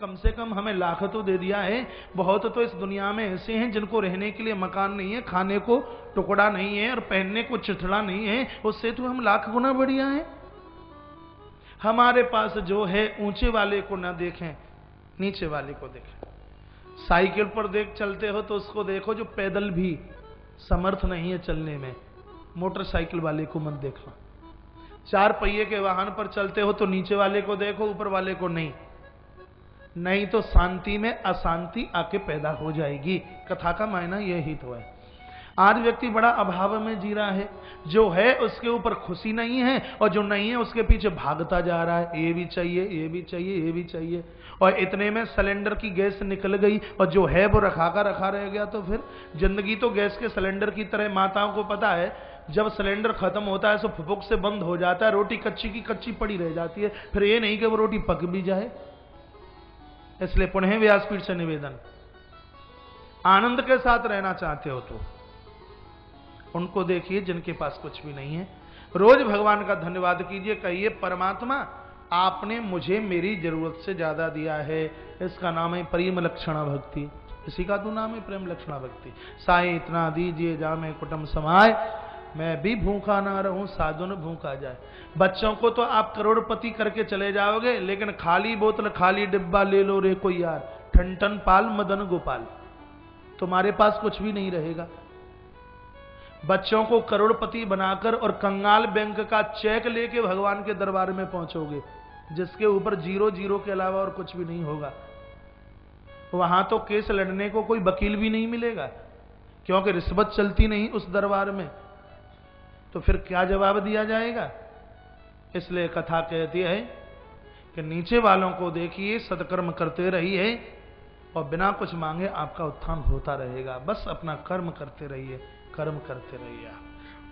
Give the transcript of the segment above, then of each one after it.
कम से कम हमें लाख तो दे दिया है। बहुत तो इस दुनिया में ऐसे हैं जिनको रहने के लिए मकान नहीं है, खाने को टुकड़ा नहीं है और पहनने को चिथड़ा नहीं है, उससे तो हम लाख गुना बढ़िया हैं। हमारे पास जो है ऊंचे वाले को ना देखें, नीचे वाले को देखें। साइकिल पर देख चलते हो तो उसको देखो जो पैदल भी समर्थ नहीं है चलने में, मोटरसाइकिल वाले को मत देखना। 4 पहिए के वाहन पर चलते हो तो नीचे वाले को देखो, ऊपर वाले को नहीं, नहीं तो शांति में अशांति आके पैदा हो जाएगी। कथा का मायना यही तो है। आज व्यक्ति बड़ा अभाव में जी रहा है, जो है उसके ऊपर खुशी नहीं है और जो नहीं है उसके पीछे भागता जा रहा है, ये भी चाहिए, ये भी चाहिए, ये भी चाहिए। और इतने में सिलेंडर की गैस निकल गई और जो है वो रखा रह गया। तो फिर जिंदगी तो गैस के सिलेंडर की तरह। माताओं को पता है जब सिलेंडर खत्म होता है तो फुफुक से बंद हो जाता है, रोटी कच्ची की कच्ची पड़ी रह जाती है। फिर ये नहीं कि वो रोटी पक भी जाए। इसलिए पुनः व्यासपीठ से निवेदन, आनंद के साथ रहना चाहते हो तो उनको देखिए जिनके पास कुछ भी नहीं है। रोज भगवान का धन्यवाद कीजिए, कहिए परमात्मा आपने मुझे मेरी जरूरत से ज्यादा दिया है। इसका नाम है प्रेम लक्षणा भक्ति। इसी का तो नाम है प्रेम लक्षणा भक्ति। साई इतना दीजिए जा मैं कुटुंब समाए, मैं भी भूखा ना रहूं साधुन भूखा जाए। बच्चों को तो आप करोड़पति करके चले जाओगे, लेकिन खाली बोतल खाली डिब्बा ले लो रे कोई यार, ठन ठन पाल मदन गोपाल, तुम्हारे पास कुछ भी नहीं रहेगा। बच्चों को करोड़पति बनाकर और कंगाल बैंक का चेक लेके भगवान के दरबार में पहुंचोगे, जिसके ऊपर 0 के अलावा और कुछ भी नहीं होगा। वहां तो केस लड़ने को कोई वकील भी नहीं मिलेगा, क्योंकि रिश्वत चलती नहीं उस दरबार में। तो फिर क्या जवाब दिया जाएगा? इसलिए कथा कहती है कि नीचे वालों को देखिए, सत्कर्म करते रहिए और बिना कुछ मांगे आपका उत्थान होता रहेगा। बस अपना कर्म करते रहिए, कर्म करते रहिए।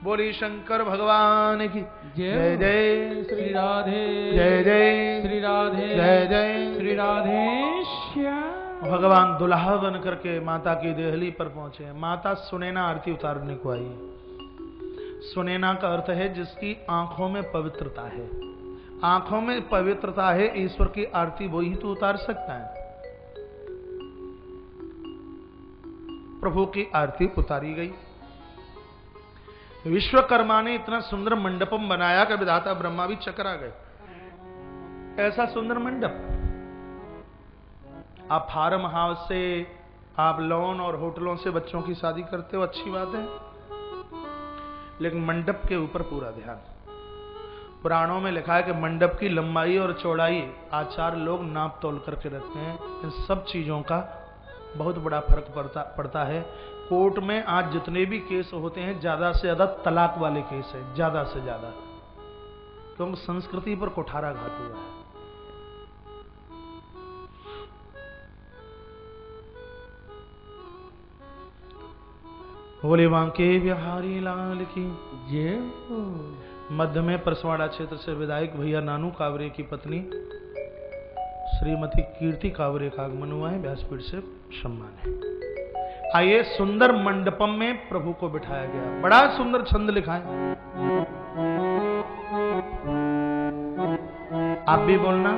बोली शंकर भगवान की जय जय श्री राधे, जय जय श्री राधे, जय जय श्री राधे श्याम। भगवान दुल्हा बन करके माता की देहली पर पहुंचे। माता सुनैना आरती उतारने को आई। सुनैना का अर्थ है जिसकी आंखों में पवित्रता है। आंखों में पवित्रता है, ईश्वर की आरती वही तो उतार सकता है। प्रभु की आरती उतारी गई। विश्वकर्मा ने इतना सुंदर मंडपम बनाया कि विधाता ब्रह्मा भी चकरा गए। ऐसा सुंदर मंडप आप फार्म हाउस से, आप लॉन और होटलों से बच्चों की शादी करते हो, अच्छी बात है, लेकिन मंडप के ऊपर पूरा ध्यान। पुराणों में लिखा है कि मंडप की लंबाई और चौड़ाई आचार्य लोग नाप तोल करके रखते हैं। इन सब चीजों का बहुत बड़ा फर्क पड़ता है। कोर्ट में आज जितने भी केस होते हैं ज्यादा से ज्यादा तलाक वाले केस है, ज्यादा से ज्यादा, क्योंकि संस्कृति पर कुठाराघात हुआ है। बोले बांके बिहारी लाल की जय। मध्य में परसवाड़ा क्षेत्र से विधायक भैया नानू कावरे की पत्नी श्रीमती कीर्ति कावरे का आगमन हुआ है। व्यासपीठ से सम्मान है। आइए, सुंदर मंडपम में प्रभु को बिठाया गया। बड़ा सुंदर छंद लिखा है, आप भी बोलना।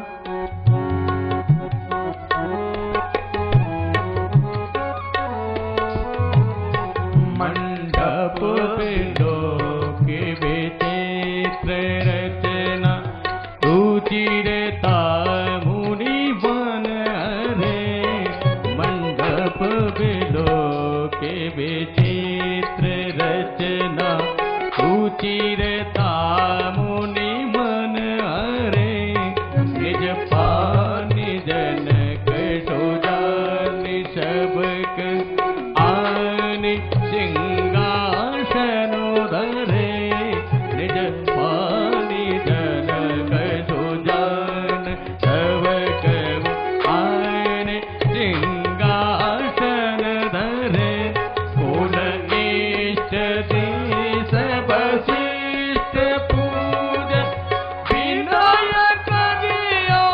मंडप बिलो के विचित्र रचना, रुचिरता मुनि बन रे। मंडप बिलो के विचित्र रचना, रुचिरता मुनि मन रे। निज पानि जनक सुजान सबक आनि सिंहासन धरे। निज पानि जनक सुजान सबक आनि सिंहासन धरे। कुल इष्ट देश वशिष्ठ पूज, विनय करियो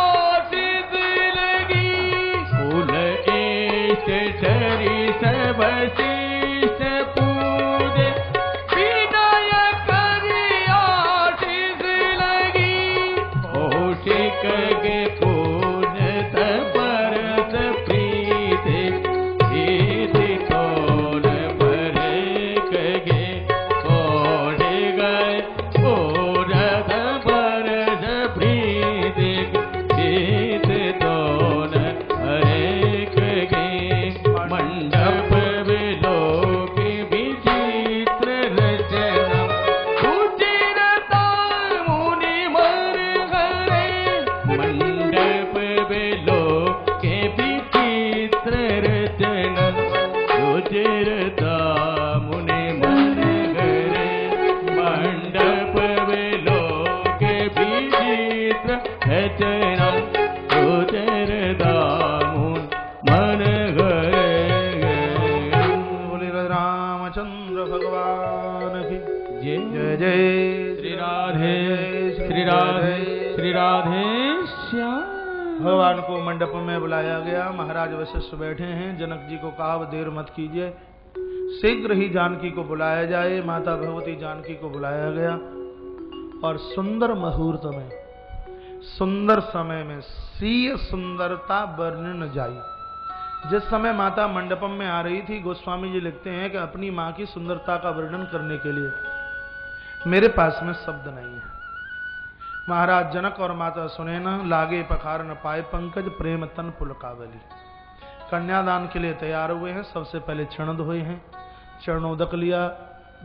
सिद्ध लगी। कुल इष्ट सरिस वशिष्ठ पूज, विनय करियो सिद्ध लगी। कौशिक के पूजत पर श्री राधे श्याम। भगवान को मंडप में बुलाया गया। महाराज वशिष्ठ बैठे हैं। जनक जी को कहा अब देर मत कीजिए, शीघ्र ही जानकी को बुलाया जाए। माता भगवती जानकी को बुलाया गया और सुंदर मुहूर्त में, सुंदर समय में सीय सुंदरता वर्णन जाई। जिस समय माता मंडपम में आ रही थी, गोस्वामी जी लिखते हैं कि अपनी मां की सुंदरता का वर्णन करने के लिए मेरे पास में शब्द नहीं है। महाराज जनक और माता सुनैना लागे पखार न पाए पंकज प्रेम तन पुलकावली। कन्यादान के लिए तैयार हुए हैं। सबसे पहले चरण धोए हैं, चरणोदक लिया,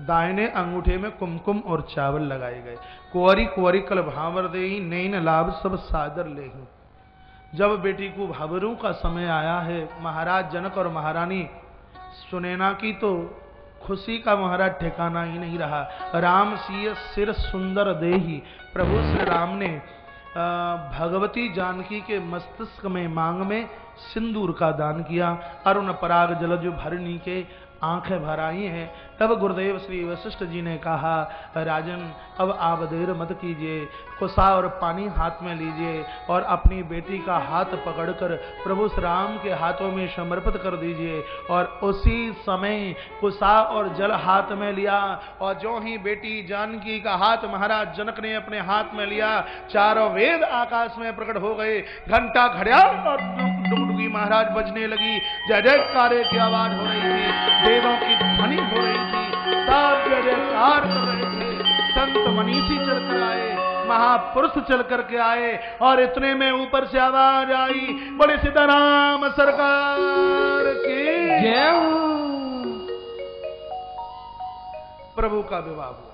दाहिने अंगूठे में कुमकुम और चावल लगाए गए। कुंवरी कुंवरी कल भावर देही, नैन लाभ सब सादर लेही। जब बेटी को भावरों का समय आया है, महाराज जनक और महारानी सुनैना की तो खुशी का महाराज ठिकाना ही नहीं रहा। राम सिय सिर सुंदर देही, प्रभु श्री राम ने भगवती जानकी के मस्तिष्क में, मांग में सिंदूर का दान किया। अरुण पराग जलज भरनी के आंखें भर आई हैं। तब गुरुदेव श्री वशिष्ठ जी ने कहा, राजन अब आप देर मत कीजिए, कुसा और पानी हाथ में लीजिए और अपनी बेटी का हाथ पकड़कर प्रभु श्री राम के हाथों में समर्पित कर दीजिए। और उसी समय कुसा और जल हाथ में लिया और जो ही बेटी जानकी का हाथ महाराज जनक ने अपने हाथ में लिया, चारों वेद आकाश में प्रकट हो गए। घंटा घड़ियाल और डुगडुगी महाराज बजने लगी, जय जयकारे की आवाज हो रही थी, वेदों की ध्वनि हो रही थी, सब जय जयकार कर रहे थे। संत मनीषी चलकर आए, महापुरुष चल करके आए और इतने में ऊपर से आवाज आई, बड़े सीताराम सरकार की जय हो। प्रभु का विवाह हुआ।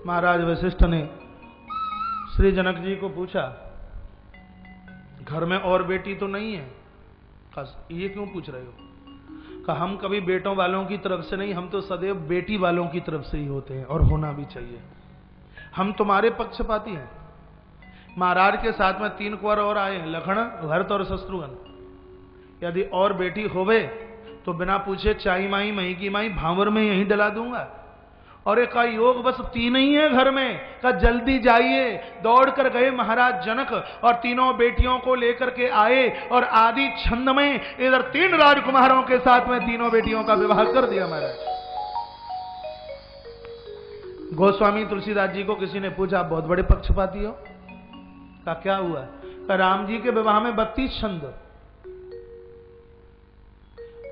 महाराज वशिष्ठ ने श्री जनक जी को पूछा, घर में और बेटी तो नहीं है? ये क्यों पूछ रहे हो? कहा हम कभी बेटों वालों की तरफ से नहीं, हम तो सदैव बेटी वालों की तरफ से ही होते हैं और होना भी चाहिए। हम तुम्हारे पक्षपाती हैं। महाराज के साथ में 3 कुंवर और आए हैं, लखन, भरत और शत्रुघ्न। यदि और बेटी होवे तो बिना पूछे चाई माई मही की माई भांवर में यहीं डला दूंगा। और एक का योग बस 3 ही है घर में, का जल्दी जाइए। दौड़ कर गए महाराज जनक और तीनों बेटियों को लेकर के आए और आदि छंद में इधर 3 राजकुमारों के साथ में तीनों बेटियों का विवाह कर दिया महाराज। गोस्वामी तुलसीदास जी को किसी ने पूछा, बहुत बड़े पक्षपाती हो? का क्या हुआ? का राम जी के विवाह में 32 छंद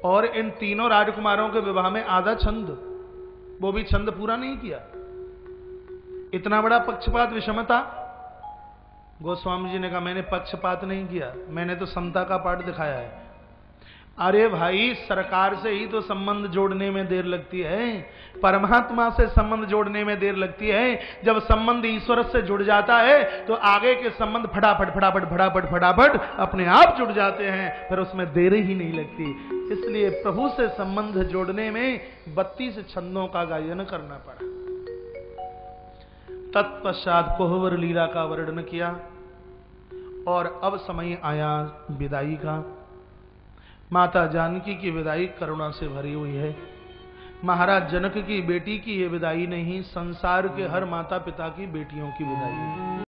और इन तीनों राजकुमारों के विवाह में आधा छंद, वो भी छंद पूरा नहीं किया। इतना बड़ा पक्षपात, विषमता। गोस्वामी जी ने कहा, मैंने पक्षपात नहीं किया, मैंने तो समता का पाठ दिखाया है। अरे भाई, सरकार से ही तो संबंध जोड़ने में देर लगती है, परमात्मा से संबंध जोड़ने में देर लगती है। जब संबंध ईश्वर से जुड़ जाता है तो आगे के संबंध फटाफट फटाफट फटाफट फटाफट अपने आप जुड़ जाते हैं, फिर उसमें देर ही नहीं लगती। इसलिए प्रभु से संबंध जोड़ने में 32 छंदों का गायन करना पड़ा। तत्पश्चात कोहबर लीला का वर्णन किया और अब समय आया विदाई का। माता जानकी की विदाई करुणा से भरी हुई है। महाराज जनक की बेटी की ये विदाई नहीं, संसार के हर माता पिता की बेटियों की विदाई है।